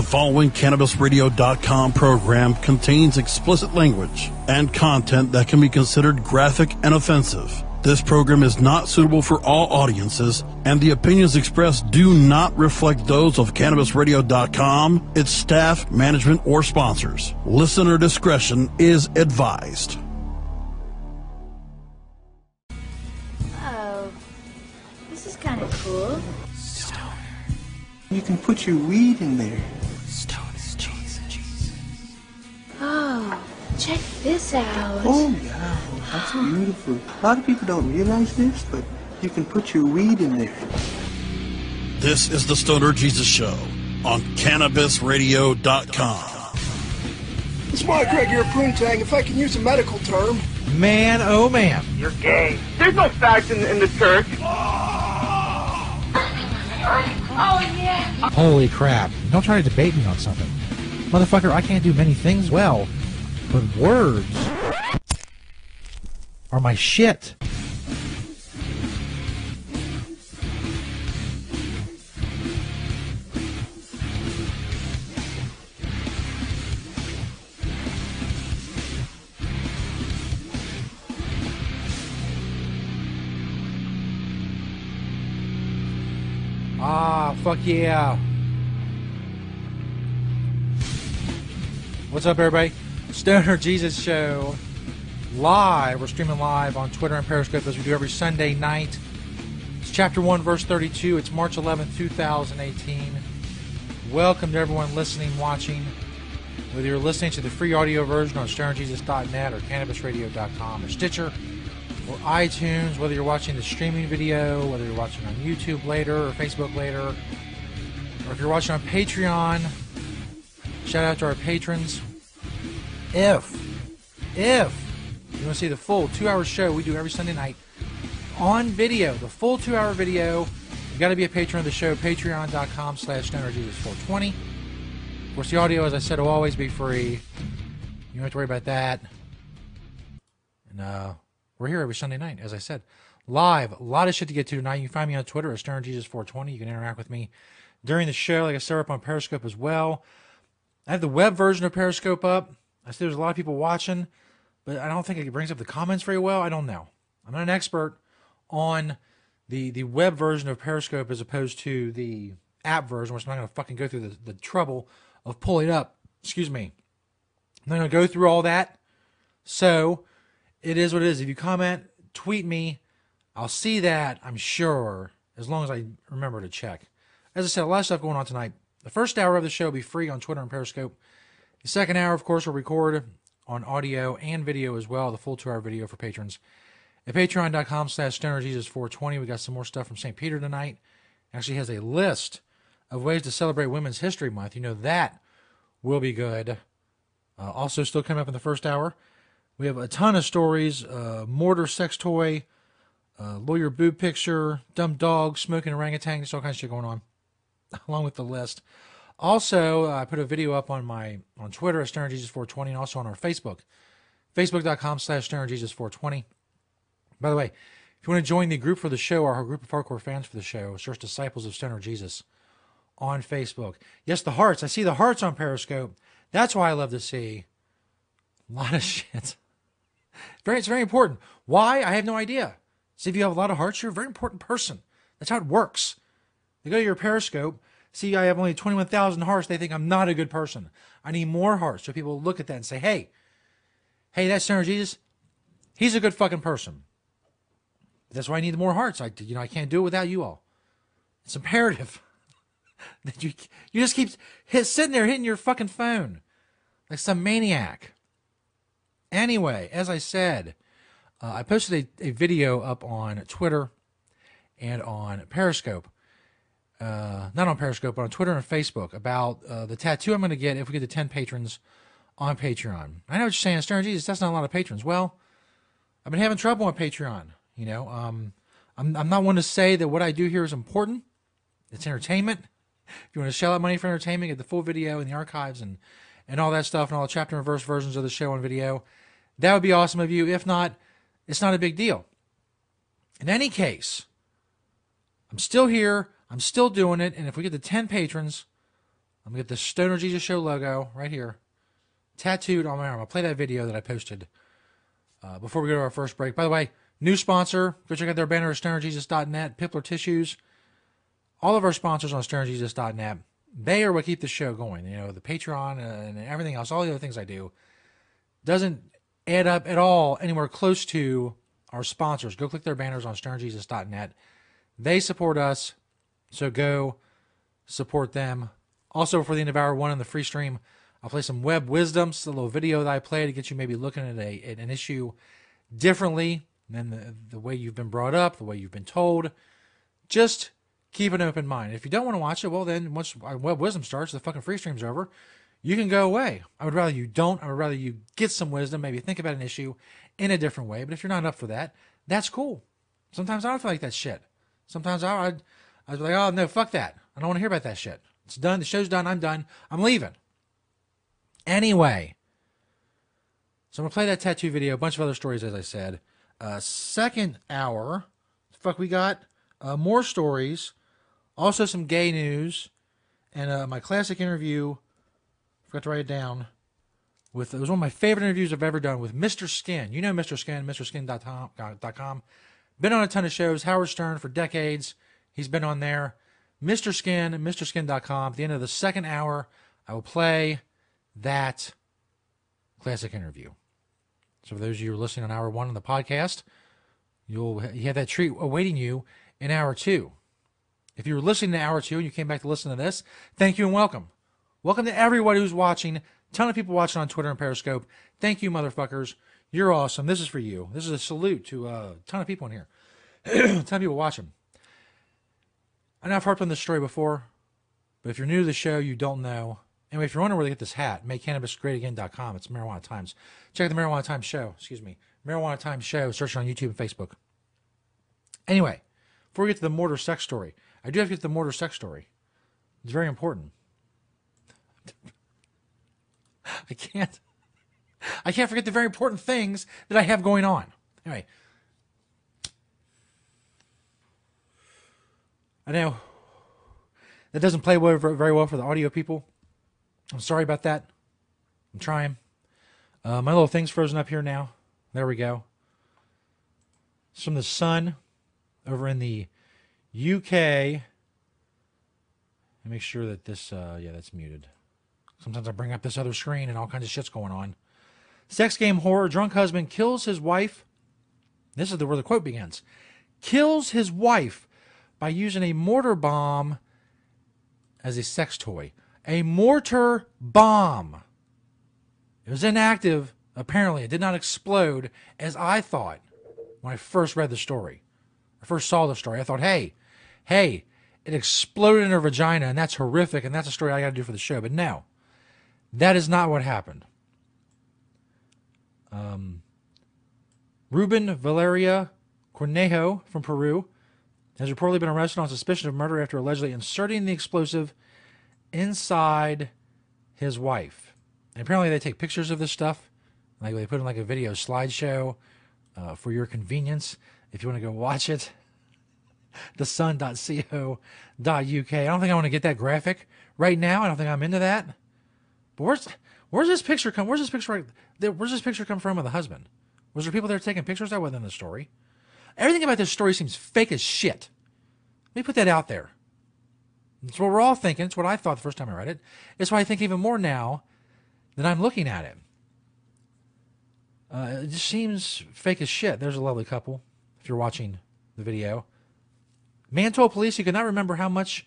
following CannabisRadio.com program contains explicit language and content that can be considered graphic and offensive. This program is not suitable for all audiences, and the opinions expressed do not reflect those of CannabisRadio.com, its staff, management, or sponsors. Listener discretion is advised. Oh, this is kind of cool. You can put your weed in there. Oh, check this out. Oh, yeah. That's beautiful. A lot of people don't realize this, but you can put your weed in there. This is the Stoner Jesus Show on CannabisRadio.com. It's Mike Gregg here, Poontang. If I can use a medical term. Man, oh man. You're gay. There's no facts in the church. Oh, yeah. Holy crap. Don't try to debate me on something. Motherfucker, I can't do many things well, but words are my shit. Ah, fuck yeah. What's up, everybody? Stoner Jesus Show live. We're streaming live on Twitter and Periscope as we do every Sunday night. It's chapter 1, verse 32. It's March 11th, 2018. Welcome to everyone listening, watching. Whether you're listening to the free audio version on stonerjesus.net or cannabisradio.com or Stitcher or iTunes, whether you're watching the streaming video, whether you're watching on YouTube later or Facebook later, or if you're watching on Patreon, shout out to our patrons. If you want to see the full 2-hour show we do every Sunday night on video, the full 2-hour video, you got to be a patron of the show, patreon.com/stonerjesus420. Of course, the audio, as I said, will always be free. You don't have to worry about that. And we're here every Sunday night, as I said. Live. A lot of shit to get to tonight. You can find me on Twitter at StonerJesus420. You can interact with me during the show. Like I said, up on Periscope as well. I have the web version of Periscope up. I see there's a lot of people watching, but I don't think it brings up the comments very well. I don't know. I'm not an expert on the web version of Periscope as opposed to the app version, which I'm not going to fucking go through the trouble of pulling up. Excuse me. I'm not going to go through all that. So it is what it is. If you comment, tweet me, I'll see that, I'm sure, as long as I remember to check. As I said, a lot of stuff going on tonight. The first hour of the show will be free on Twitter and Periscope. The second hour, of course, will record on audio and video as well, the full 2-hour video for patrons. At patreon.com/stonerjesus420, we got some more stuff from St. Peter tonight. Actually has a list of ways to celebrate Women's History Month. You know that will be good. Also still coming up in the first hour, we have a ton of stories, mortar sex toy, lawyer boob picture, dumb dog, smoking orangutan, just all kinds of shit going on, along with the list. Also, I put a video up on Twitter at StonerJesus420 and also on our Facebook, facebook.com/StonerJesus420. By the way, if you want to join the group for the show, our group of hardcore fans for the show, search Disciples of Stoner Jesus on Facebook. Yes, the hearts. I see the hearts on Periscope. That's why I love to see a lot of shit. It's very important. Why? I have no idea. See, if you have a lot of hearts, you're a very important person. That's how it works. You go to your Periscope, see I have only 21,000 hearts, they think I'm not a good person. I need more hearts so people look at that and say, hey, that's Stoner Jesus. He's a good fucking person. That's why I need more hearts. I can't do it without you all. It's imperative that you just keep sitting there hitting your fucking phone like some maniac. Anyway, as I said, I posted a video up on Twitter and on Periscope. Not on Periscope, but on Twitter and Facebook about the tattoo I'm going to get if we get to 10 patrons on Patreon. I know what you're saying, Stoner Jesus, that's not a lot of patrons. Well, I've been having trouble on Patreon. I'm not one to say that what I do here is important. It's entertainment. If you want to shell out money for entertainment, get the full video and the archives and all that stuff and all the chapter and verse versions of the show on video, that would be awesome of you. If not, it's not a big deal. In any case, I'm still here. I'm still doing it. And if we get to 10 patrons I'm going to get the Stoner Jesus Show logo right here, tattooed on my arm. I'll play that video that I posted before we go to our first break. By the way, new sponsor. Go check out their banner at stonerjesus.net, Pipler Tissues. All of our sponsors on stonerjesus.net, they are what keep the show going. You know, the Patreon and everything else, all the other things I do, doesn't add up at all anywhere close to our sponsors. Go click their banners on stonerjesus.net. They support us, so go support them. Also, for the end of hour one in the free stream, I'll play some web wisdoms, a little video that I play to get you maybe looking at an issue differently than the way you've been brought up, the way you've been told. Just keep an open mind. If you don't want to watch it, well, then once web wisdom starts, the fucking free stream's over. You can go away. I would rather you don't. I would rather you get some wisdom, maybe think about an issue in a different way. But if you're not up for that, that's cool. Sometimes I don't feel like that shit. Sometimes I'd be like, oh, no, fuck that. I don't want to hear about that shit. It's done. The show's done. I'm done. I'm leaving. Anyway. So I'm going to play that tattoo video, a bunch of other stories, as I said. Second hour. Fuck, we got more stories. Also some gay news. And my classic interview, forgot to write it down, it was one of my favorite interviews I've ever done with Mr. Skin. You know Mr. Skin, MrSkin.com. Been on a ton of shows. Howard Stern for decades. He's been on there. Mr. Skin, MrSkin.com. At the end of the second hour, I will play that classic interview. So for those of you who are listening on hour one of the podcast, you have that treat awaiting you in hour two. If you were listening to hour two and you came back to listen to this, thank you and welcome. Welcome to everyone who's watching. Ton of people watching on Twitter and Periscope. Thank you, motherfuckers. You're awesome. This is for you. This is a salute to a ton of people in here. A ton of people watching. I know I've harped on this story before, but if you're new to the show, you don't know. Anyway, if you're wondering where to get this hat, MakeCannabisGreatAgain.com. It's Marijuana Times. Check the Marijuana Times show. Marijuana Times show. Search it on YouTube and Facebook. Anyway, before we get to the mortar sex story, I do have to get to the mortar sex story. It's very important. I can't forget the very important things that I have going on. Anyway. I know that doesn't play very well for the audio people. I'm sorry about that. I'm trying. My little thing's frozen up here now. There we go. It's from the Sun over in the UK. Let me make sure that this, yeah, that's muted. Sometimes I bring up this other screen and all kinds of shit's going on. Sex game horror. Drunk husband kills his wife. This is where the quote begins. Kills his wife by using a mortar bomb as a sex toy. A mortar bomb. It was inactive. Apparently, it did not explode as I thought when I first read the story. I first saw the story. I thought, hey, it exploded in her vagina, and that's horrific, and that's a story I got to do for the show. But no, that is not what happened. Ruben Valeria Cornejo from Peru has reportedly been arrested on suspicion of murder after allegedly inserting the explosive inside his wife. And apparently they take pictures of this stuff. Like they put in like a video slideshow for your convenience. If you want to go watch it, thesun.co.uk. I don't think I want to get that graphic right now. I don't think I'm into that. But where's this picture come? Where's this picture come from of the husband? Was there people there taking pictures? That wasn't in the story. Everything about this story seems fake as shit. Let me put that out there. It's what we're all thinking. It's what I thought the first time I read it. It's why I think even more now that I'm looking at it. It just seems fake as shit. There's a lovely couple, if you're watching the video. Man told police he could not remember much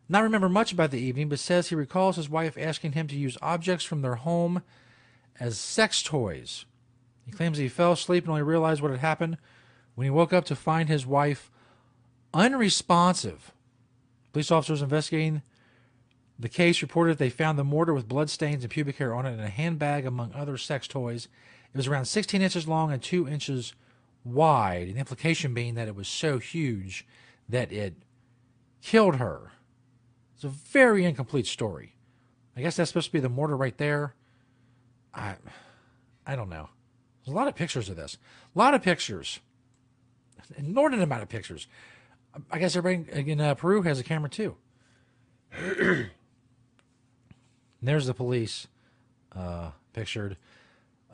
about the evening, but says he recalls his wife asking him to use objects from their home as sex toys. He claims he fell asleep and only realized what had happened when he woke up to find his wife unresponsive. Police officers investigating the case reported they found the mortar with blood stains and pubic hair on it in a handbag among other sex toys. It was around 16 inches long and 2 inches wide, and the implication being that it was so huge that it killed her. It's a very incomplete story. I guess that's supposed to be the mortar right there. I don't know. There's a lot of pictures of this. A lot of pictures. An inordinate amount of pictures. I guess everybody in Peru has a camera too. And there's the police pictured.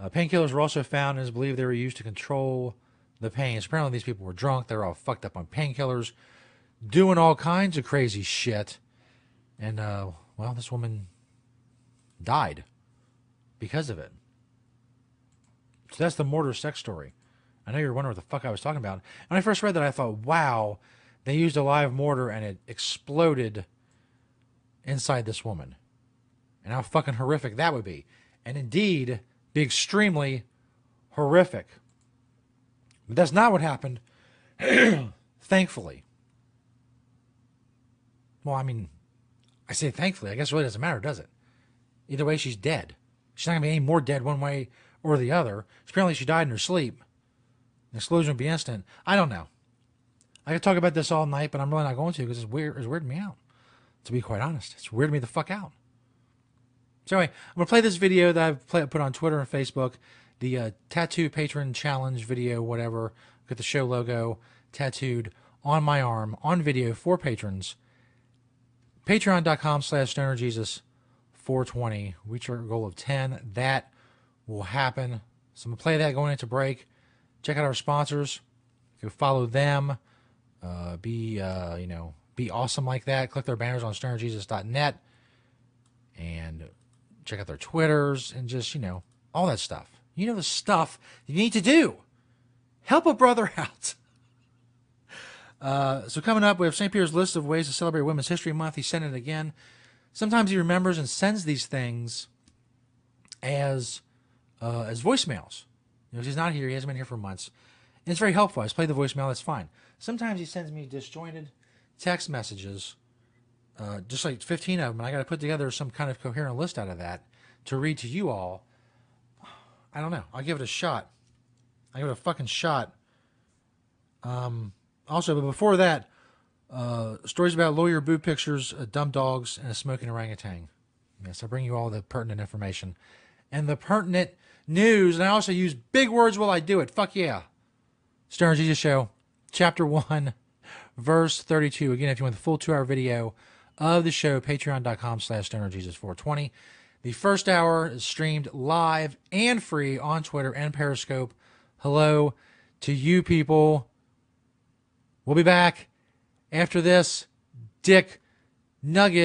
Painkillers were also found, and it's believed they were used to control the pain. So apparently these people were drunk. They were all fucked up on painkillers, doing all kinds of crazy shit. And, well, this woman died because of it. So that's the mortar sex story. I know you're wondering what the fuck I was talking about. When I first read that, I thought, wow, they used a live mortar and it exploded inside this woman. And how fucking horrific that would be. And indeed, be extremely horrific. But that's not what happened, thankfully. Well, I mean, I say thankfully. I guess it really doesn't matter, does it? Either way, she's dead. She's not going to be any more dead one way or the other. Apparently, she died in her sleep. The explosion would be instant. I don't know. I could talk about this all night, but I'm really not going to because it's weirding me out. To be quite honest, it's weirding me the fuck out. So anyway, I'm going to play this video that I've put on Twitter and Facebook. The tattoo patron challenge video, whatever. Got the show logo tattooed on my arm on video for patrons. Patreon.com/stonerjesus420. Reach our goal of 10. That will happen. So I'm going to play that going into break. Check out our sponsors. Go follow them. Be awesome like that. Click their banners on stonerjesus.net. And check out their Twitters and just, all that stuff. You know the stuff you need to do. Help a brother out. So coming up, we have St. Peter's list of ways to celebrate Women's History Month. He sent it again. Sometimes he remembers and sends these things as voicemails. He's not here. He hasn't been here for months. And it's very helpful. I just play the voicemail. That's fine. Sometimes he sends me disjointed text messages, just like 15 of them. And I got to put together some kind of coherent list out of that to read to you all. I don't know. I'll give it a shot. I'll give it a fucking shot. Also, but before that, stories about lawyer boob pictures, dumb dogs, and a smoking orangutan. Yes, I bring you all the pertinent information and the pertinent news. And I also use big words while I do it. Fuck yeah. Stoner Jesus Show, Chapter 1, Verse 32. Again, if you want the full 2-hour video of the show, patreon.com/stonerjesus420. The first hour is streamed live and free on Twitter and Periscope. Hello to you people. We'll be back after this. Dick Nuggets.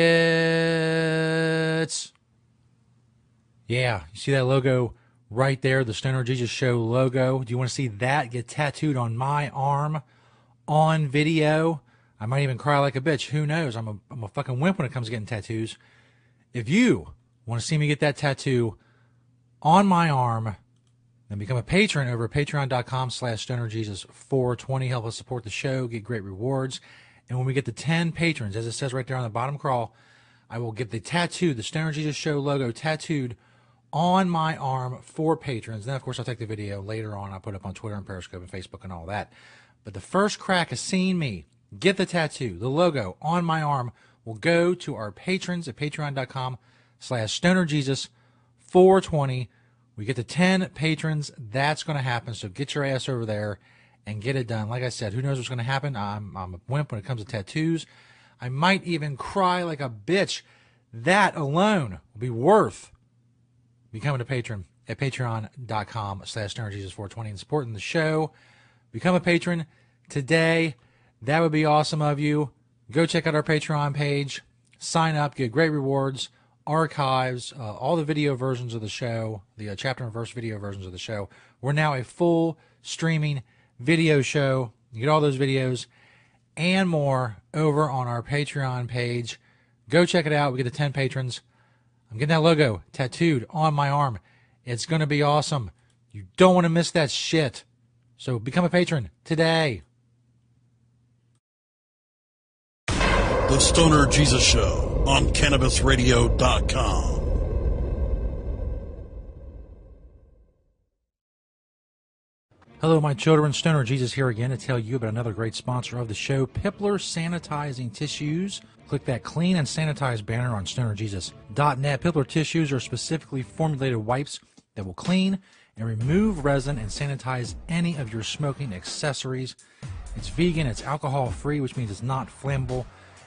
Yeah, you see that logo right there, the Stoner Jesus Show logo. Do you want to see that get tattooed on my arm on video? I might even cry like a bitch. Who knows? I'm a fucking wimp when it comes to getting tattoos. If you want to see me get that tattoo on my arm, then become a patron over at patreon.com/stonerjesus420. Help us support the show, get great rewards. And when we get to 10 patrons, as it says right there on the bottom crawl, I will get the tattoo, the Stoner Jesus Show logo tattooed on my arm for patrons. Then, of course, I'll take the video later on. I'll put it up on Twitter and Periscope and Facebook and all that. But the first crack of seeing me get the tattoo, the logo on my arm, will go to our patrons at patreon.com/stonerjesus420. We get to 10 patrons. That's going to happen. So get your ass over there and get it done. Like I said, who knows what's going to happen? I'm a wimp when it comes to tattoos. I might even cry like a bitch. That alone will be worth becoming a patron at patreon.com/stonerjesus420 and supporting the show. Become a patron today. That would be awesome of you. Go check out our Patreon page. Sign up. Get great rewards, archives, all the video versions of the show, the chapter and verse video versions of the show. We're now a full streaming video show. You get all those videos and more over on our Patreon page. Go check it out. We get the 10 patrons. I'm getting that logo tattooed on my arm. It's going to be awesome. You don't want to miss that shit. So become a patron today. The Stoner Jesus Show on CannabisRadio.com. Hello, my children. Stoner Jesus here again to tell you about another great sponsor of the show, Pipler Sanitizing Tissues. Click that clean and sanitize banner on stonerjesus.net. Pipler tissues are specifically formulated wipes that will clean and remove resin and sanitize any of your smoking accessories. It's vegan, it's alcohol-free, which means it's not flammable,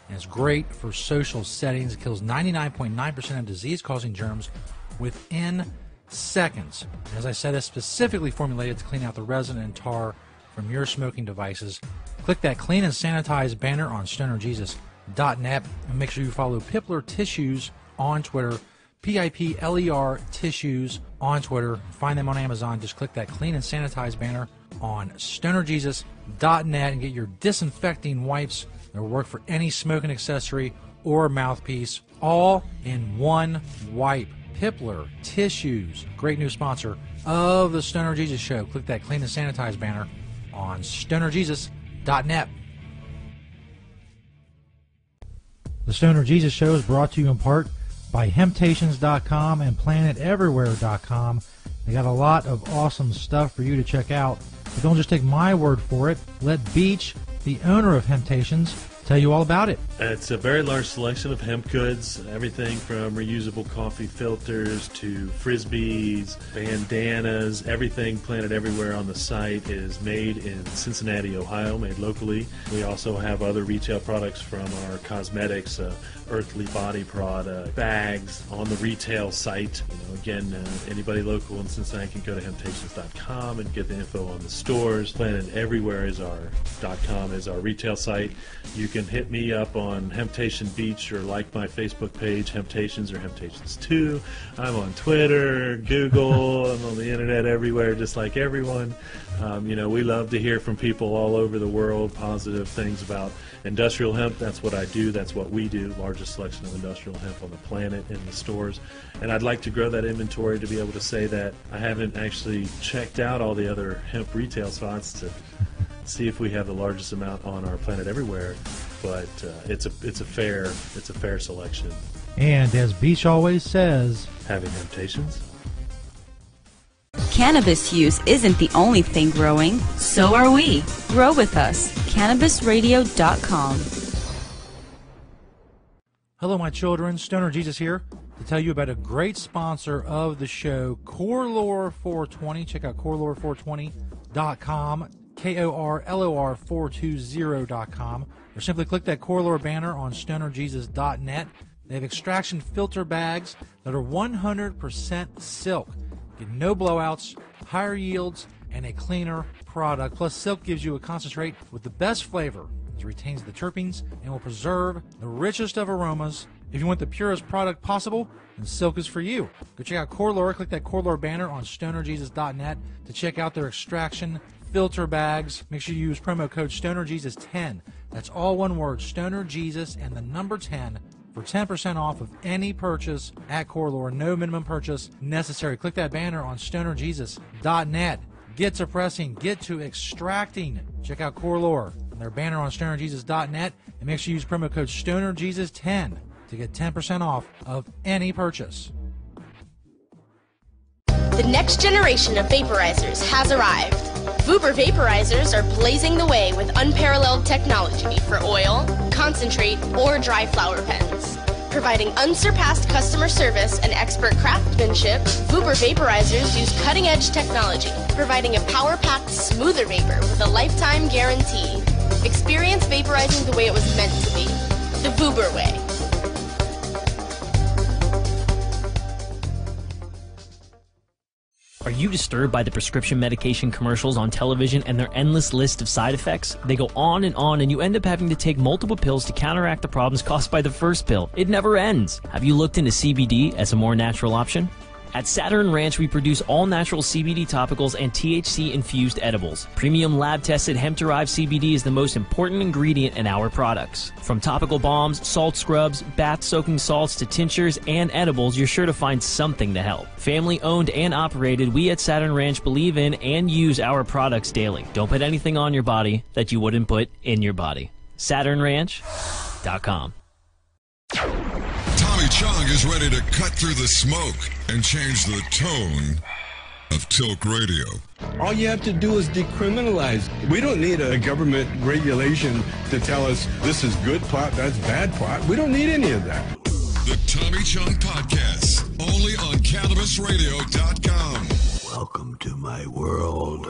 and it's great for social settings. It kills 99.9% of disease-causing germs within seconds. As I said, it's specifically formulated to clean out the resin and tar from your smoking devices. Click that Clean and Sanitize banner on stonerjesus.net and make sure you follow Pipler Tissues on Twitter, Pipler Tissues on Twitter. Find them on Amazon. Just click that Clean and Sanitize banner on stonerjesus.net and get your disinfecting wipes that will work for any smoking accessory or mouthpiece, all in one wipe. Pipler Tissues, great new sponsor of the Stoner Jesus Show. Click that Clean and Sanitize banner on stonerjesus.net. The Stoner Jesus Show is brought to you in part by Hemptations.com and PlanetEverywhere.com. They got a lot of awesome stuff for you to check out. But don't just take my word for it. Let Beach, the owner of Hemptations, tell you all about it. It's a very large selection of hemp goods, everything from reusable coffee filters to frisbees, bandanas, everything Planet Everywhere on the site is made in Cincinnati, Ohio, made locally. We also have other retail products from our cosmetics, Earthly Body product, bags on the retail site. Again, anybody local in Cincinnati can go to Hemptations.com and get the info on the stores. Planet Everywhere is .com is our retail site. You can hit me up on Hemptation Beach or like my Facebook page, Hemptations or Hemptations 2. I'm on Twitter, Google, I'm on the internet everywhere, just like everyone. We love to hear from people all over the world, positive things about industrial hemp. That's what I do. That's what we do. Largest selection of industrial hemp on the planet in the stores. And I'd like to grow that inventory to be able to say that I haven't actually checked out all the other hemp retail spots to see if we have the largest amount on our Planet Everywhere. But it's a fair selection. And as Beach always says, having Hemptations. Cannabis use isn't the only thing growing, so are we. Grow with us. CannabisRadio.com. Hello, my children. Stoner Jesus here to tell you about a great sponsor of the show, Corelore420. Check out Corelore420.com, KORLOR420.com, or simply click that Corelore banner on stonerjesus.net. They have extraction filter bags that are 100% silk. Get no blowouts, higher yields, and a cleaner product. Plus, silk gives you a concentrate with the best flavor. It retains the terpenes and will preserve the richest of aromas. If you want the purest product possible, then silk is for you. Go check out Corelore. Click that Corelore banner on stonerjesus.net to check out their extraction filter bags. Make sure you use promo code StonerJesus10. That's all one word, StonerJesus and the number 10 for 10% off of any purchase at Corelore. No minimum purchase necessary. Click that banner on stonerjesus.net. Get to pressing. Get to extracting. Check out Corelore and their banner on stonerjesus.net. And make sure you use promo code StonerJesus10 to get 10% off of any purchase. The next generation of vaporizers has arrived. Vuber vaporizers are blazing the way with unparalleled technology for oil, concentrate, or dry flower pens. Providing unsurpassed customer service and expert craftsmanship, Vuber vaporizers use cutting-edge technology, providing a power-packed, smoother vapor with a lifetime guarantee. Experience vaporizing the way it was meant to be, the Vuber way. Are you disturbed by the prescription medication commercials on television and their endless list of side effects? They go on, and you end up having to take multiple pills to counteract the problems caused by the first pill. It never ends. Have you looked into CBD as a more natural option? At Saturn Ranch, we produce all-natural CBD topicals and THC-infused edibles. Premium lab-tested hemp-derived CBD is the most important ingredient in our products. From topical balms, salt scrubs, bath-soaking salts to tinctures and edibles, you're sure to find something to help. Family-owned and operated, we at Saturn Ranch believe in and use our products daily. Don't put anything on your body that you wouldn't put in your body. SaturnRanch.com. Tommy Chong is ready to cut through the smoke and change the tone of Tilk Radio. All you have to do is decriminalize. We don't need a government regulation to tell us this is good pot, that's bad pot. We don't need any of that. The Tommy Chong Podcast, only on CannabisRadio.com. Welcome to my world.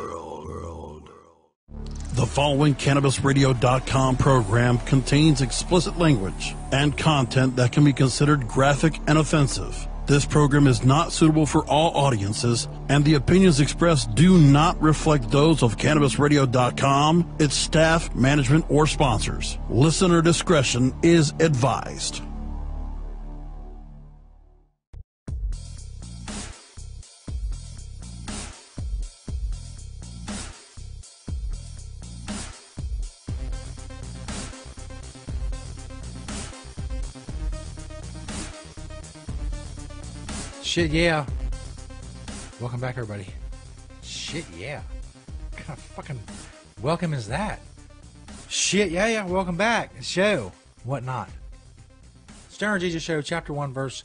The following CannabisRadio.com program contains explicit language and content that can be considered graphic and offensive. This program is not suitable for all audiences, and the opinions expressed do not reflect those of CannabisRadio.com, its staff, management, or sponsors. Listener discretion is advised. Shit, yeah. Welcome back, everybody. Shit, yeah. What kind of fucking welcome is that? Shit, yeah. Welcome back. Show. Whatnot. Stoner Jesus Show, Chapter 1, Verse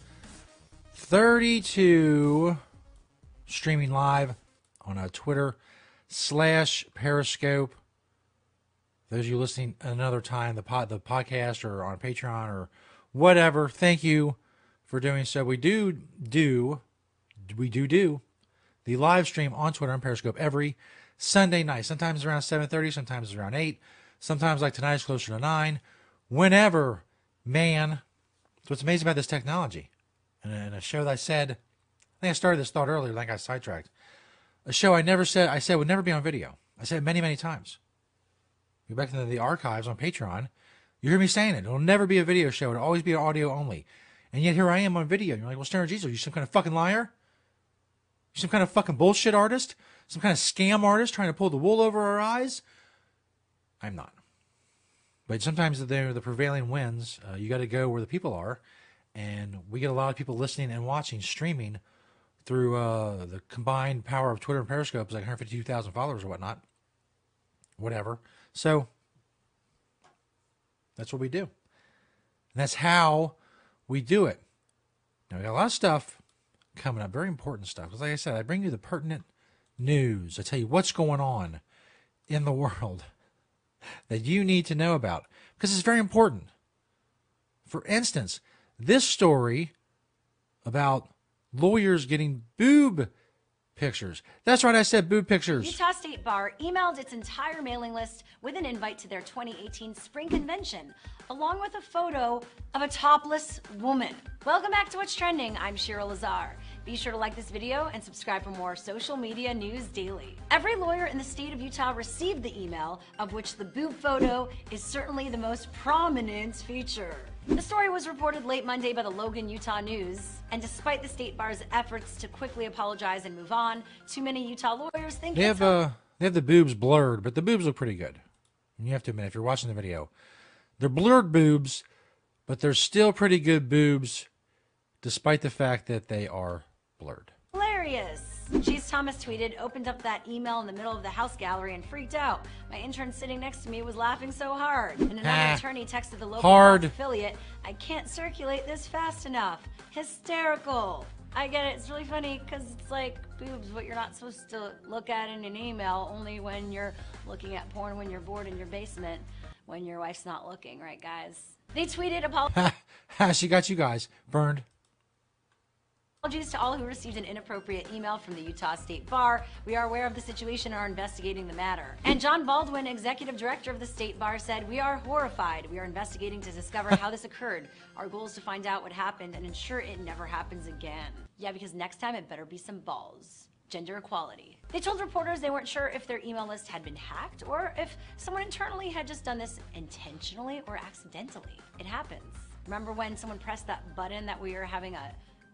32. Streaming live on Twitter / Periscope. Those of you listening another time, the podcast or on Patreon or whatever, thank you for doing so. We do the live stream on Twitter and Periscope every Sunday night. Sometimes around 7:30, sometimes around 8, sometimes like tonight it's closer to 9. Whenever, man. So what's amazing about this technology, and a show that I said, I think I started this thought earlier, then I got sidetracked. A show I said would never be on video. I said it many, many times. Go back into the archives on Patreon. You hear me saying it. It'll never be a video show. It'll always be audio only. And yet here I am on video. You're like, well, Stoner Jesus, are you some kind of fucking liar? You some kind of fucking bullshit artist? Some kind of scam artist trying to pull the wool over our eyes? I'm not. But sometimes the prevailing winds. You got to go where the people are. And we get a lot of people listening and watching, streaming through the combined power of Twitter and Periscope. It's like 152,000 followers or whatnot. Whatever. So that's what we do. And that's how we do it. Now, we got a lot of stuff coming up, very important stuff. Because like I said, I bring you the pertinent news. I tell you what's going on in the world that you need to know about. Because it's very important. For instance, this story about lawyers getting boob pictures. That's right, I said boob pictures. Utah State Bar emailed its entire mailing list with an invite to their 2018 spring convention, along with a photo of a topless woman. Welcome back to What's Trending. I'm Cheryl Lazar. Be sure to like this video and subscribe for more social media news daily. Every lawyer in the state of Utah received the email, of which the boob photo is certainly the most prominent feature. The story was reported late Monday by the Logan Utah News, and despite the State Bar's efforts to quickly apologize and move on, too many Utah lawyers think they have the boobs blurred, but the boobs look pretty good. And you have to admit, if you're watching the video, they're blurred boobs, but they're still pretty good boobs, despite the fact that they are blurred. Hilarious. Cheese Thomas tweeted, opened up that email in the middle of the house gallery and freaked out. My intern sitting next to me was laughing so hard. And another attorney texted the local affiliate, I can't circulate this fast enough. Hysterical. I get it. It's really funny because it's like boobs, what you're not supposed to look at in an email, only when you're looking at porn when you're bored in your basement when your wife's not looking, right, guys? They tweeted She got you guys burned. Apologies to all who received an inappropriate email from the Utah State Bar. We are aware of the situation and are investigating the matter. And John Baldwin, executive director of the State Bar, said, we are horrified. We are investigating to discover how this occurred. Our goal is to find out what happened and ensure it never happens again. Yeah, because next time it better be some balls. Gender equality. They told reporters they weren't sure if their email list had been hacked or if someone internally had just done this intentionally or accidentally. It happens. Remember when someone pressed that button that we were having a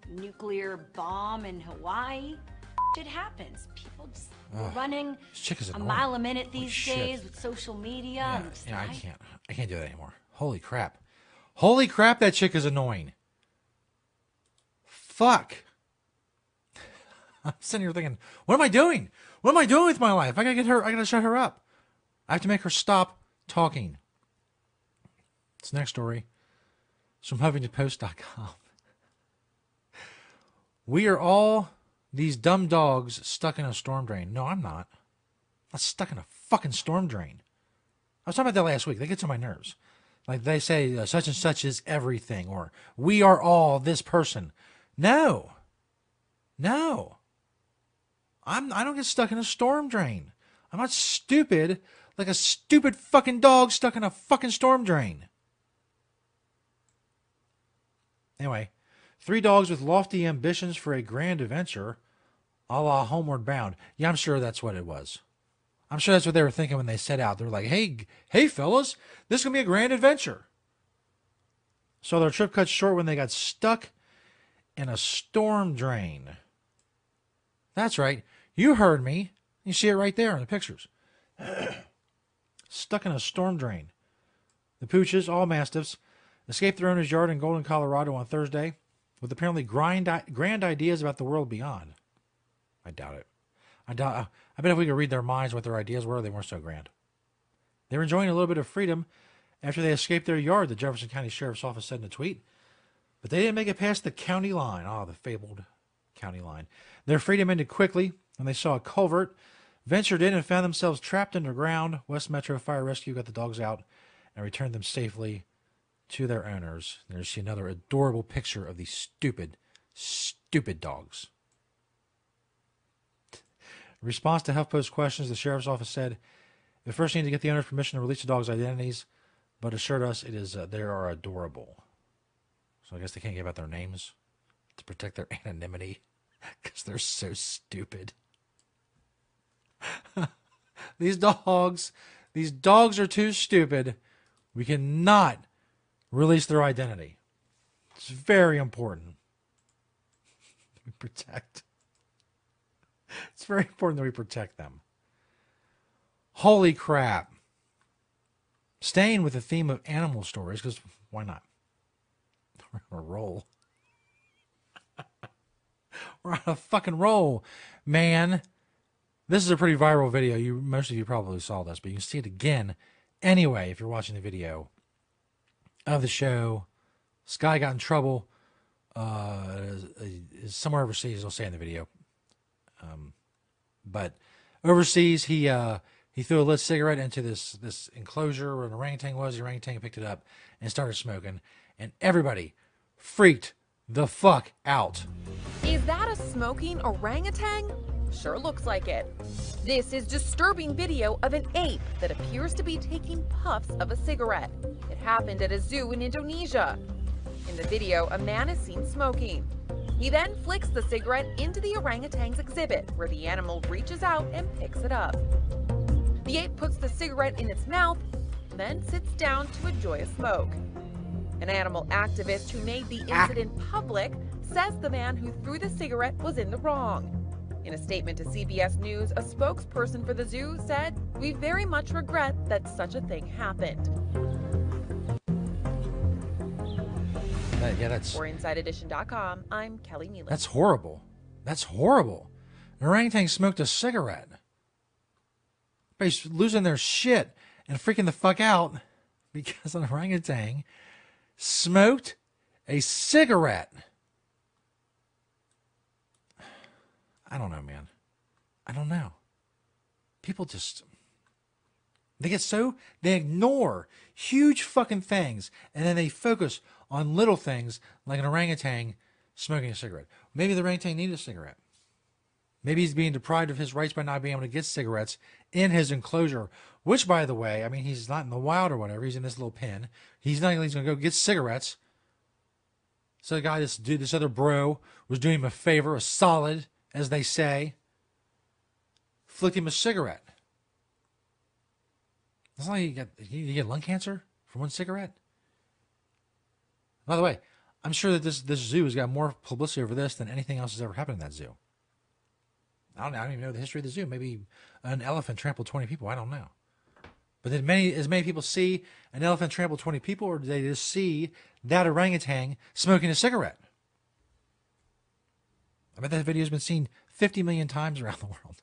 nuclear bomb in Hawaii? It happens. People just running a mile a minute these days with social media. Yeah, I can't do that anymore. Holy crap. Holy crap, that chick is annoying. Fuck. I'm sitting here thinking, what am I doing? What am I doing with my life? I gotta shut her up. I have to make her stop talking. This next story is from HuffingtonPost.com. We are all these dumb dogs stuck in a storm drain. No, I'm not. I'm not stuck in a fucking storm drain. I was talking about that last week. That gets on my nerves. Like they say, such and such is everything, or we are all this person. No. I don't get stuck in a storm drain. I'm not stupid like a stupid fucking dog stuck in a fucking storm drain. Anyway, 3 dogs with lofty ambitions for a grand adventure, a la Homeward Bound. Yeah, I'm sure that's what it was. I'm sure that's what they were thinking when they set out. They were like, hey fellas, this is going to be a grand adventure. So their trip cut short when they got stuck in a storm drain. That's right. You heard me. You see it right there in the pictures. Stuck in a storm drain. The Pooches, all Mastiffs, escaped their owner's yard in Golden, Colorado on Thursday with apparently grand ideas about the world beyond. I doubt it. I bet if we could read their minds what their ideas were, they weren't so grand. They were enjoying a little bit of freedom after they escaped their yard, the Jefferson County Sheriff's Office said in a tweet. But they didn't make it past the county line. Oh, the fabled county line. Their freedom ended quickly when they saw a culvert, ventured in, and found themselves trapped underground. West Metro Fire Rescue got the dogs out and returned them safely to their owners. There's another adorable picture of these stupid, stupid dogs. In response to HuffPost questions, the Sheriff's Office said, "We first need to get the owner's permission to release the dogs' identities, but assured us it is they are adorable." So I guess they can't give out their names to protect their anonymity because they're so stupid. These dogs are too stupid. We cannot release their identity. It's very important that we protect. It's very important that we protect them. Holy crap. Staying with the theme of animal stories, because why not? We're on a roll. We're on a fucking roll, man. This is a pretty viral video. Most of you probably saw this, but you can see it again anyway if you're watching the video of the show. This guy got in trouble somewhere overseas. I'll say in the video. But overseas, he threw a lit cigarette into this enclosure where an orangutan was. The orangutan picked it up and started smoking, and everybody freaked the fuck out. Is that a smoking orangutan? Sure looks like it. This is disturbing video of an ape that appears to be taking puffs of a cigarette. It happened at a zoo in Indonesia. In the video, a man is seen smoking. He then flicks the cigarette into the orangutan's exhibit, where the animal reaches out and picks it up. The ape puts the cigarette in its mouth, then sits down to enjoy a smoke. An animal activist who made the incident public says the man who threw the cigarette was in the wrong. In a statement to CBS News, a spokesperson for the zoo said, "We very much regret that such a thing happened." For InsideEdition.com, I'm Kelly Nealon. That's horrible. That's horrible. An orangutan smoked a cigarette. Everybody's losing their shit and freaking the fuck out because an orangutan smoked a cigarette. I don't know, man. I don't know. People just... They ignore huge fucking things, and then they focus on little things like an orangutan smoking a cigarette. Maybe the orangutan needed a cigarette. Maybe he's being deprived of his rights by not being able to get cigarettes in his enclosure, which, by the way, I mean, he's not in the wild or whatever. He's in this little pen. He's going to go get cigarettes. So the guy, this other bro, was doing him a favor, a solid, as they say, flicked him a cigarette. That's not like you get lung cancer from one cigarette. By the way, I'm sure that this zoo has got more publicity over this than anything else has ever happened in that zoo. I don't even know the history of the zoo. Maybe an elephant trampled 20 people. I don't know. But did as many people see an elephant trample 20 people, or did they just see that orangutan smoking a cigarette? I bet that video has been seen 50 million times around the world.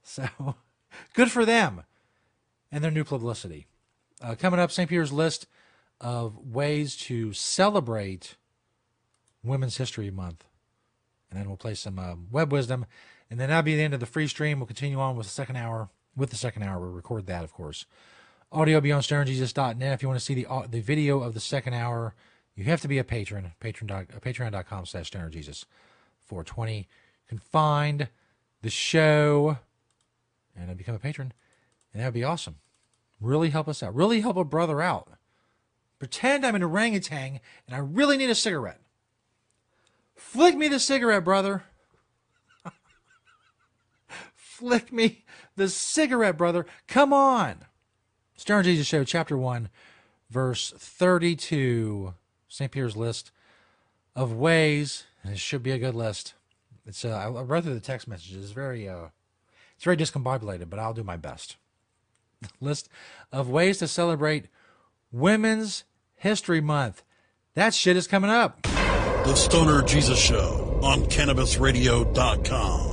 So, good for them and their new publicity. Coming up, St. Peter's list of ways to celebrate Women's History Month. And then we'll play some web wisdom. And then that'll be the end of the free stream. We'll continue on with the second hour. We'll record that, of course. Audio will be on stonerjesus.net. If you want to see the video of the second hour, you have to be a patron. Patreon.com/stonerjesus. $4.20. You can find the show and become a patron And that would be awesome. Really help us out. Really help a brother out. Pretend I'm an orangutan and I really need a cigarette. Flick me the cigarette, brother. Flick me the cigarette, brother. Come on. Stoner Jesus Show, Chapter 1, verse 32. St. Peter's list of ways, and it should be a good list. It's I read through the text messages. It's very discombobulated, but I'll do my best. List of ways to celebrate Women's History Month. That shit is coming up. The Stoner Jesus Show on CannabisRadio.com.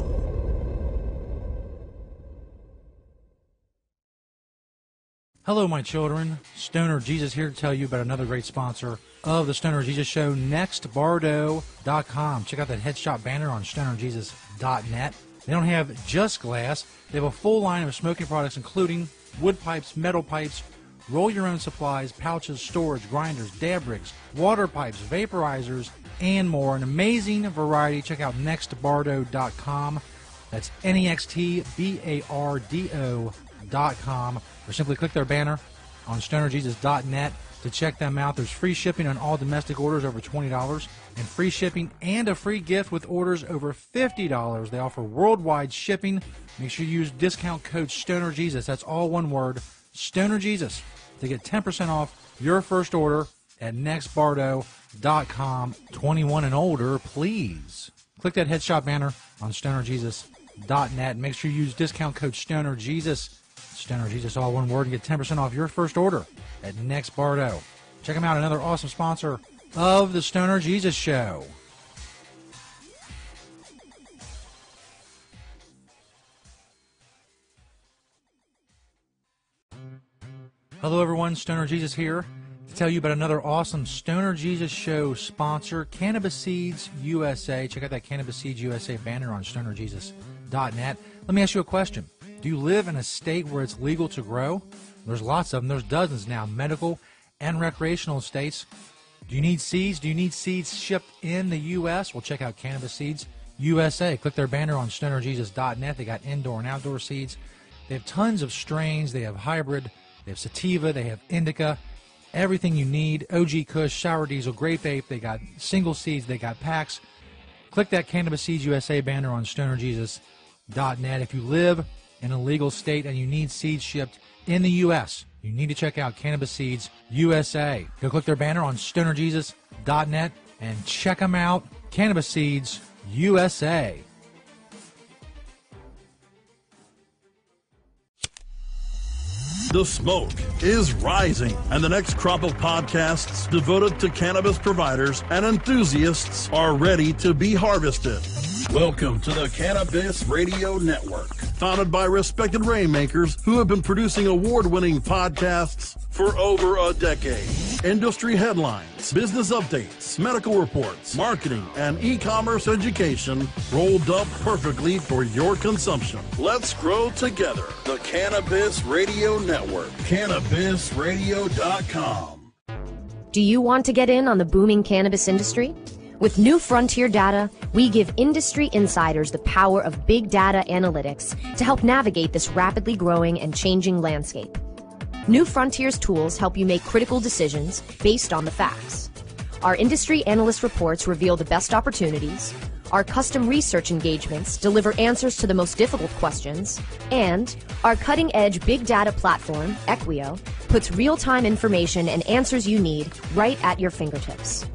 Hello, my children. Stoner Jesus here to tell you about another great sponsor of the Stoner Jesus Show, NextBardo.com. Check out that headshot banner on StonerJesus.net. They don't have just glass. They have a full line of smoking products, including wood pipes, metal pipes, roll-your-own supplies, pouches, storage, grinders, dab rigs, water pipes, vaporizers, and more. An amazing variety. Check out NextBardo.com. That's NextBardo.com. Or simply click their banner on StonerJesus.net to check them out. There's free shipping on all domestic orders over $20 and free shipping and a free gift with orders over $50. They offer worldwide shipping. Make sure you use discount code StonerJesus. That's all one word, StonerJesus, to get 10% off your first order at NextBardo.com. 21 and older, please. Click that headshot banner on StonerJesus.net. Make sure you use discount code StonerJesus. Stoner Jesus, all one word, and get 10% off your first order at Next Bardo. Check them out, another awesome sponsor of the Stoner Jesus Show. Hello, everyone. Stoner Jesus here to tell you about another awesome Stoner Jesus Show sponsor, Cannabis Seeds USA. Check out that Cannabis Seeds USA banner on StonerJesus.net. Let me ask you a question. Do you live in a state where it's legal to grow? There's lots of them. There's dozens now, medical and recreational states. Do you need seeds? Do you need seeds shipped in the U.S.? Well, check out Cannabis Seeds USA. Click their banner on StonerJesus.net. They got indoor and outdoor seeds. They have tons of strains. They have hybrid. They have sativa. They have indica. Everything you need. OG Kush, Sour Diesel, Grape Ape. They got single seeds. They got packs. Click that Cannabis Seeds USA banner on StonerJesus.net. If you live in a legal state and you need seeds shipped in the U.S., you need to check out Cannabis Seeds USA. Go click their banner on StonerJesus.net and check them out. Cannabis Seeds USA. The smoke is rising, and the next crop of podcasts devoted to cannabis providers and enthusiasts are ready to be harvested. Welcome to the Cannabis Radio Network, founded by respected rainmakers who have been producing award-winning podcasts for over a decade. Industry headlines, business updates, medical reports, marketing, and e-commerce education rolled up perfectly for your consumption. Let's grow together. The Cannabis Radio Network, CannabisRadio.com. Do you want to get in on the booming cannabis industry? With New Frontier Data, we give industry insiders the power of big data analytics to help navigate this rapidly growing and changing landscape. New Frontier's tools help you make critical decisions based on the facts. Our industry analyst reports reveal the best opportunities, our custom research engagements deliver answers to the most difficult questions, and our cutting-edge big data platform, Equio, puts real-time information and answers you need right at your fingertips.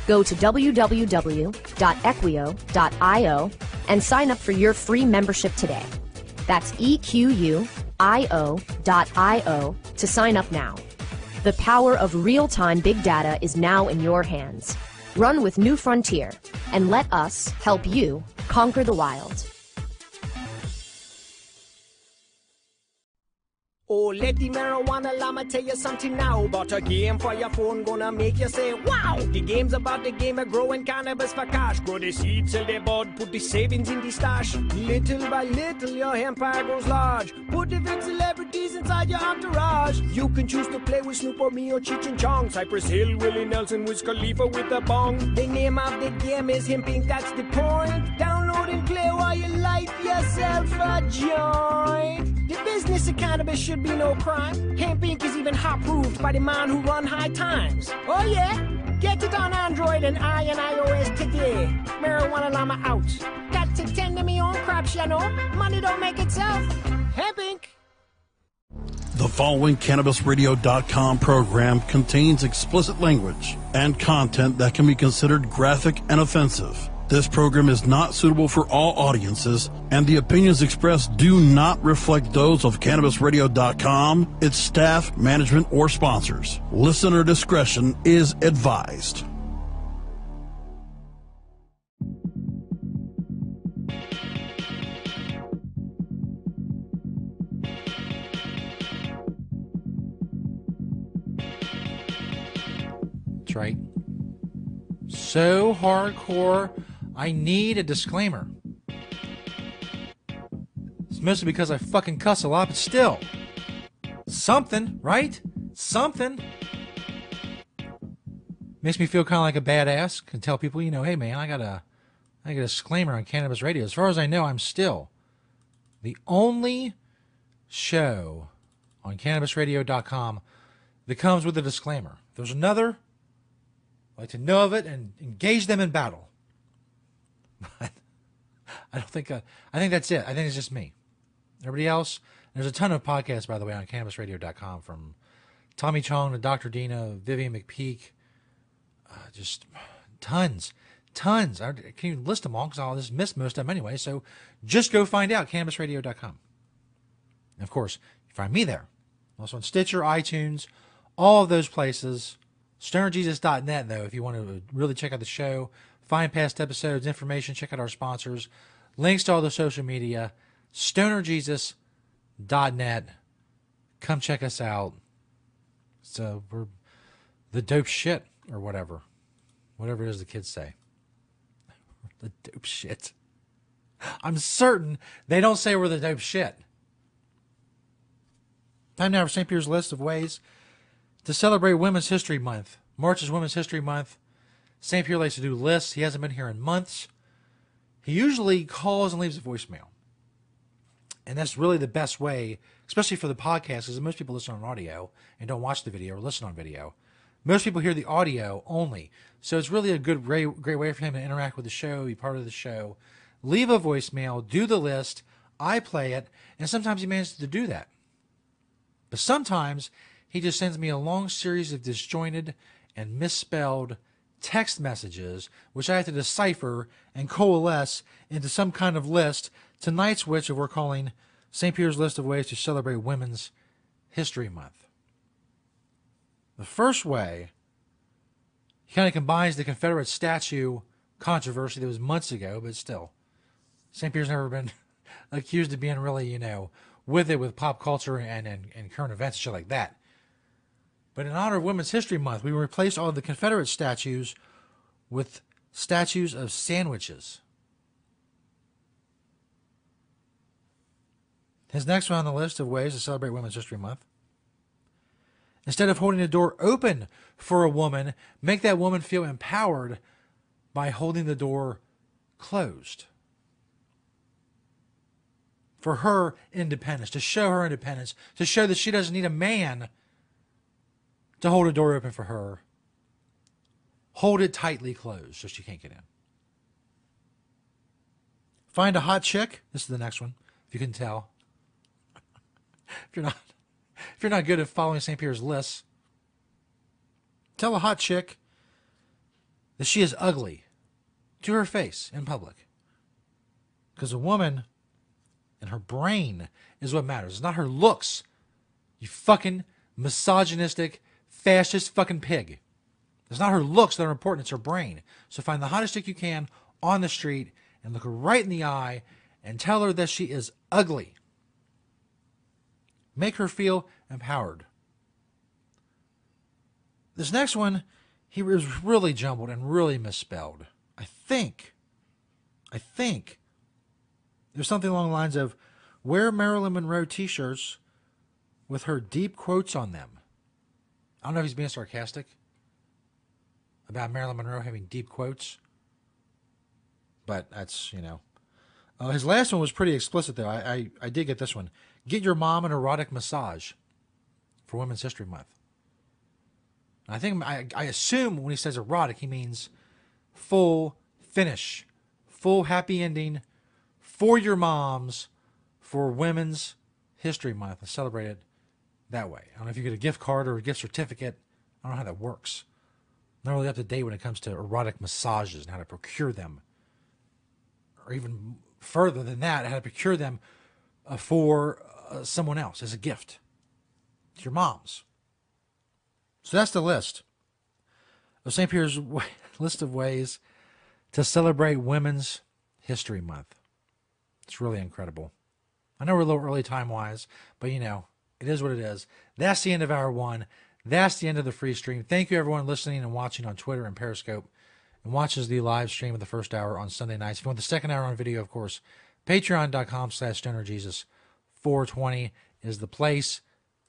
Go to www.equio.io and sign up for your free membership today. That's EQUIO.io to sign up now. The power of real-time big data is now in your hands. Run with New Frontier and let us help you conquer the wild. Oh, lady marijuana llama, tell you something now about a game for your phone, gonna make you say, wow! The game's about the game of growing cannabis for cash. Grow the seeds, sell the bud, put the savings in the stash. Little by little, your empire grows large. Put the big celebrities inside your entourage. You can choose to play with Snoop or me or Cheech and Chong, Cypress Hill, Willie Nelson, Wiz Khalifa with a bong. The name of the game is hemping, that's the point. Download and play while you light yourself a joint. The business of cannabis should be no crime. Hemp Inc. is even hot-proofed by the man who run High Times. Oh yeah? Get it on Android and iOS today. Marijuana Llama out. Got to tend to me own crops, you know. Money don't make itself. Hemp Inc. The following CannabisRadio.com program contains explicit language and content that can be considered graphic and offensive. This program is not suitable for all audiences, and the opinions expressed do not reflect those of CannabisRadio.com, its staff, management, or sponsors. Listener discretion is advised. That's right. So hardcore, I need a disclaimer. It's mostly because I fucking cuss a lot, but still. Something, right? Something. Makes me feel kind of like a badass. Can tell people, you know, hey man, I got a disclaimer on Cannabis Radio. As far as I know, I'm still the only show on CannabisRadio.com that comes with a disclaimer. If there's another, I'd like to know of it and engage them in battle. But I think that's it. I think it's just me. Everybody else, there's a ton of podcasts, by the way, on CannabisRadio.com, from Tommy Chong to Dr. Dina, Vivian McPeak, just tons. I can't even list them all because I'll just miss most of them anyway. So just go find out, CannabisRadio.com. And of course, you find me there. Also on Stitcher, iTunes, all of those places. StonerJesus.net, though, if you want to really check out the show, find past episodes, information, check out our sponsors, links to all the social media, StonerJesus.net. Come check us out. So we're the dope shit, or whatever it is the kids say. The dope shit. I'm certain they don't say we're the dope shit. Time now for St. Pierre's list of ways to celebrate Women's History Month. March is Women's History Month. St. Pierre likes to do lists. He hasn't been here in months. He usually calls and leaves a voicemail. And that's really the best way, especially for the podcast, because most people listen on audio and don't watch the video or listen on video. Most people hear the audio only. So it's really a great way for him to interact with the show, be part of the show. Leave a voicemail, do the list, I play it, and sometimes he manages to do that. But sometimes he just sends me a long series of disjointed and misspelled text messages, which I have to decipher and coalesce into some kind of list, tonight's which we're calling St. Pierre's List of Ways to Celebrate Women's History Month. The first way, he kind of combines the Confederate statue controversy that was months ago, but still, St. Pierre's never been accused of being really, with it, with pop culture and current events and shit like that. But in honor of Women's History Month, we replaced all the Confederate statues with statues of sandwiches. His next one on the list of ways to celebrate Women's History Month: instead of holding the door open for a woman, make that woman feel empowered by holding the door closed. For her independence, to show her independence, to show that she doesn't need a man to hold a door open for her. Hold it tightly closed so she can't get in. Find a hot chick. This is the next one, if you can tell. If you're not good at following St. Pierre's lists, tell a hot chick that she is ugly to her face in public. Because a woman and her brain is what matters. It's not her looks. You fucking misogynistic, fascist fucking pig. It's not her looks that are important. It's her brain. So find the hottest chick you can on the street and look her right in the eye and tell her that she is ugly. Make her feel empowered. This next one, he was really jumbled and really misspelled. I think there's something along the lines of wear Marilyn Monroe t-shirts with her deep quotes on them. I don't know if he's being sarcastic about Marilyn Monroe having deep quotes, but that's, his last one was pretty explicit, though. I did get this one. get your mom an erotic massage for Women's History Month. I think I assume when he says erotic, he means full finish, full happy ending for your moms for Women's History Month and celebrate it that way. I don't know if you get a gift card or a gift certificate. I don't know how that works. I'm not really up to date when it comes to erotic massages and how to procure them. Or even further than that, how to procure them for someone else as a gift. It's your mom's. So that's the list of St. Pierre's list of ways to celebrate Women's History Month. It's really incredible. I know we're a little early time-wise, but you know, it is what it is. That's the end of hour one. That's the end of the free stream. Thank you, everyone listening and watching on Twitter and Periscope, and watches the live stream of the first hour on Sunday nights. If you want the second hour on video, of course, patreon.com/stonerjesus420 is the place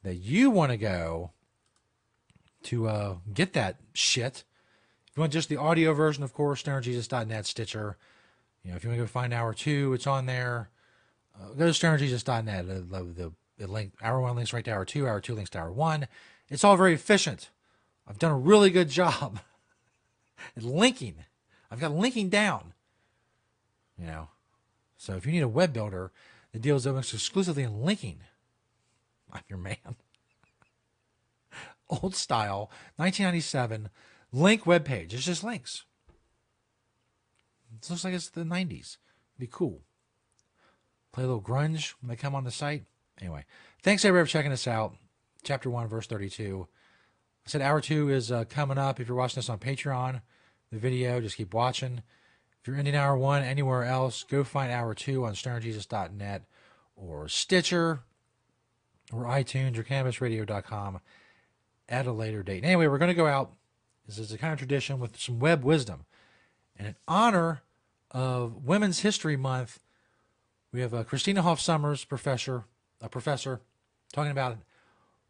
that you want to go to get that shit. If you want just the audio version, of course, stonerjesus.net, Stitcher. You know, if you want to go find hour two, it's on there. Go to stonerjesus.net. The link, hour one links right to hour two links to hour one. It's all very efficient. I've done a really good job at linking. I've got linking down. You know, so if you need a web builder that deals almost exclusively in linking, I'm your man. Old style, 1997, link webpage. It's just links. It looks like it's the 90s. It'd be cool. Play a little grunge when they come on the site. Anyway, thanks everybody for checking us out. Chapter 1, verse 32. I said hour 2 is coming up. If you're watching this on Patreon, the video, just keep watching. If you're ending hour 1 anywhere else, go find hour 2 on stonerjesus.net or Stitcher or iTunes or cannabisradio.com at a later date. Anyway, we're going to go out. This is a kind of tradition with some web wisdom. And in honor of Women's History Month, we have Christina Hoff Sommers, a professor, talking about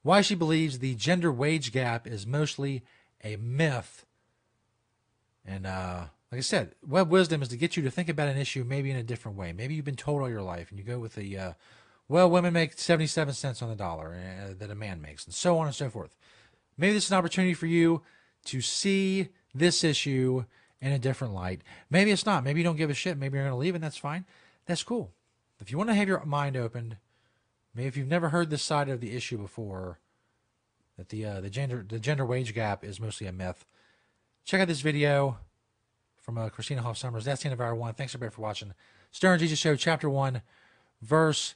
why she believes the gender wage gap is mostly a myth. And like I said, web wisdom is to get you to think about an issue maybe in a different way. Maybe you've been told all your life, and you go with the, well, women make 77 cents on the dollar that a man makes, and so on and so forth. Maybe this is an opportunity for you to see this issue in a different light. Maybe it's not. Maybe you don't give a shit. Maybe you're going to leave, and that's fine. That's cool. If you want to have your mind opened, maybe if you've never heard this side of the issue before, that the gender wage gap is mostly a myth, check out this video from Christina Hoff Sommers. That's the end of hour 1. Thanks everybody for watching. Stoner Jesus Show, Chapter 1, verse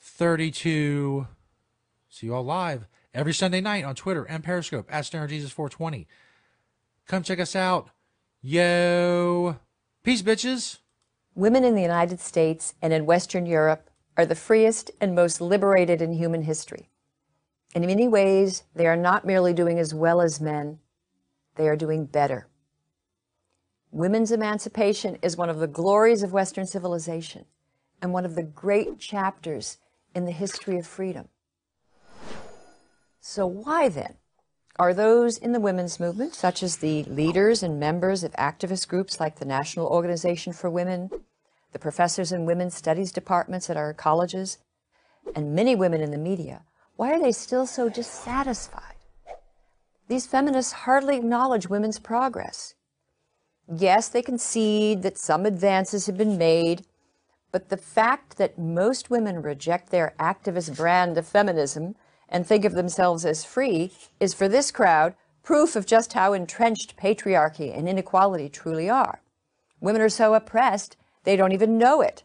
32. See you all live every Sunday night on Twitter and Periscope at StonerJesus420. Come check us out. Yo. Peace, bitches. Women in the United States and in Western Europe are the freest and most liberated in human history. In many ways, they are not merely doing as well as men, they are doing better. Women's emancipation is one of the glories of Western civilization and one of the great chapters in the history of freedom. So why then are those in the women's movement, such as the leaders and members of activist groups like the National Organization for Women, the professors in women's studies departments at our colleges, and many women in the media, why are they still so dissatisfied? These feminists hardly acknowledge women's progress. Yes, they concede that some advances have been made, but the fact that most women reject their activist brand of feminism and think of themselves as free is, for this crowd, proof of just how entrenched patriarchy and inequality truly are. Women are so oppressed, they don't even know it.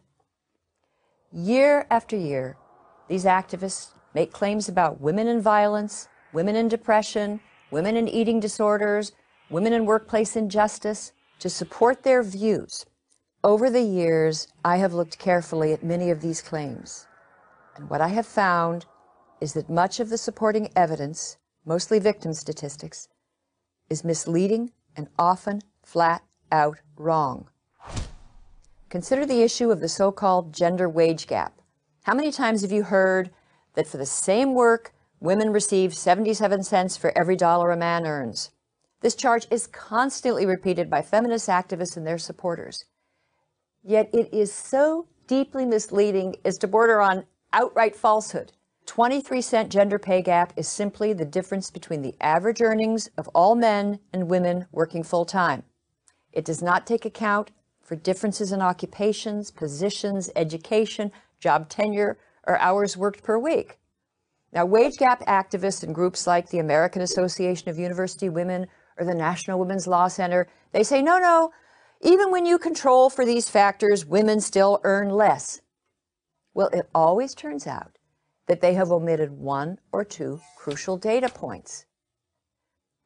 Year after year, these activists make claims about women in violence, women in depression, women in eating disorders, women in workplace injustice, to support their views. Over the years, I have looked carefully at many of these claims, and what I have found is that much of the supporting evidence, mostly victim statistics, is misleading and often flat out wrong. Consider the issue of the so-called gender wage gap. How many times have you heard that for the same work, women receive 77 cents for every dollar a man earns? This charge is constantly repeated by feminist activists and their supporters. Yet it is so deeply misleading as to border on outright falsehood. 23-cent gender pay gap is simply the difference between the average earnings of all men and women working full-time. It does not take account for differences in occupations, positions, education, job tenure, or hours worked per week. Now, wage gap activists and groups like the American Association of University Women or the National Women's Law Center, they say, no, even when you control for these factors, women still earn less. Well, it always turns out that they have omitted one or two crucial data points.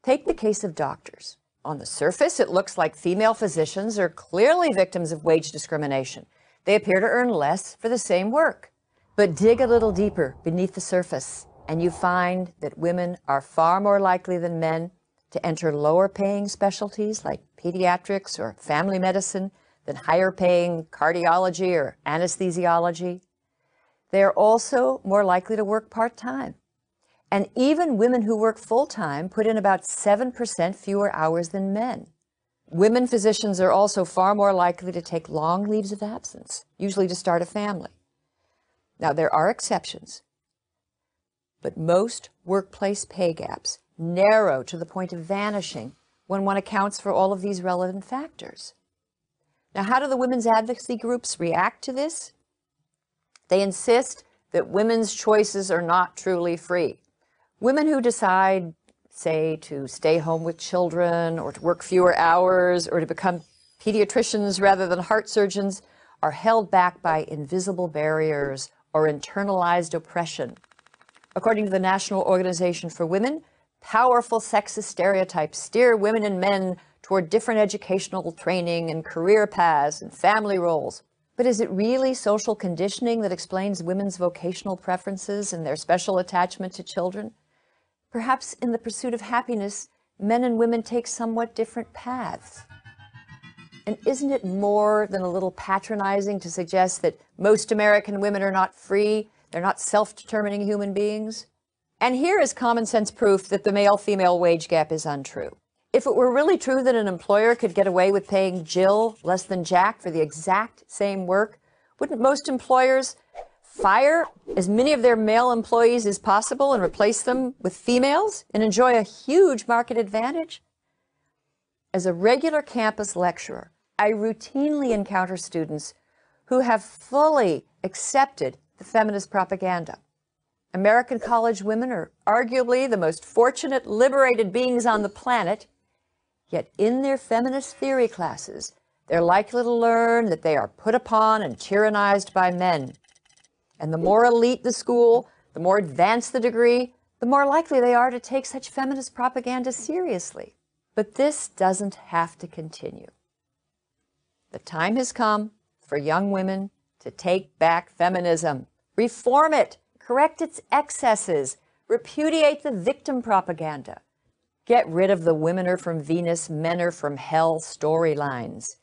Take the case of doctors. On the surface, it looks like female physicians are clearly victims of wage discrimination. They appear to earn less for the same work. But dig a little deeper beneath the surface, and you find that women are far more likely than men to enter lower-paying specialties like pediatrics or family medicine than higher-paying cardiology or anesthesiology. They are also more likely to work part-time. And even women who work full-time put in about 7% fewer hours than men. Women physicians are also far more likely to take long leaves of absence, usually to start a family. Now, there are exceptions, but most workplace pay gaps narrow to the point of vanishing when one accounts for all of these relevant factors. Now, how do the women's advocacy groups react to this? They insist that women's choices are not truly free. Women who decide, say, to stay home with children or to work fewer hours or to become pediatricians rather than heart surgeons are held back by invisible barriers or internalized oppression. According to the National Organization for Women, powerful sexist stereotypes steer women and men toward different educational training and career paths and family roles. But is it really social conditioning that explains women's vocational preferences and their special attachment to children? Perhaps in the pursuit of happiness, men and women take somewhat different paths. And isn't it more than a little patronizing to suggest that most American women are not free, they're not self-determining human beings? And here is common sense proof that the male-female wage gap is untrue. If it were really true that an employer could get away with paying Jill less than Jack for the exact same work, wouldn't most employers fire as many of their male employees as possible and replace them with females and enjoy a huge market advantage? As a regular campus lecturer, I routinely encounter students who have fully accepted the feminist propaganda. American college women are arguably the most fortunate, liberated beings on the planet, yet in their feminist theory classes, they're likely to learn that they are put upon and tyrannized by men. And the more elite the school, the more advanced the degree, the more likely they are to take such feminist propaganda seriously. But this doesn't have to continue. The time has come for young women to take back feminism, reform it, correct its excesses, repudiate the victim propaganda, get rid of the women are from Venus, men are from hell storylines,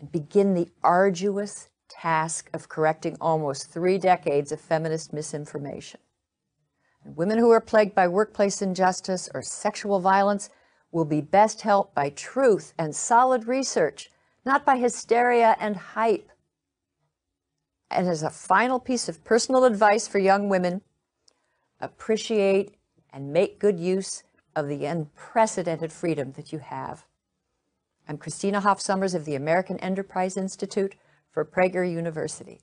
and begin the arduous task of correcting almost 3 decades of feminist misinformation. And women who are plagued by workplace injustice or sexual violence will be best helped by truth and solid research, not by hysteria and hype. And as a final piece of personal advice for young women, appreciate and make good use of the unprecedented freedom that you have. I'm Christina Hoff Sommers of the American Enterprise Institute for Prager University.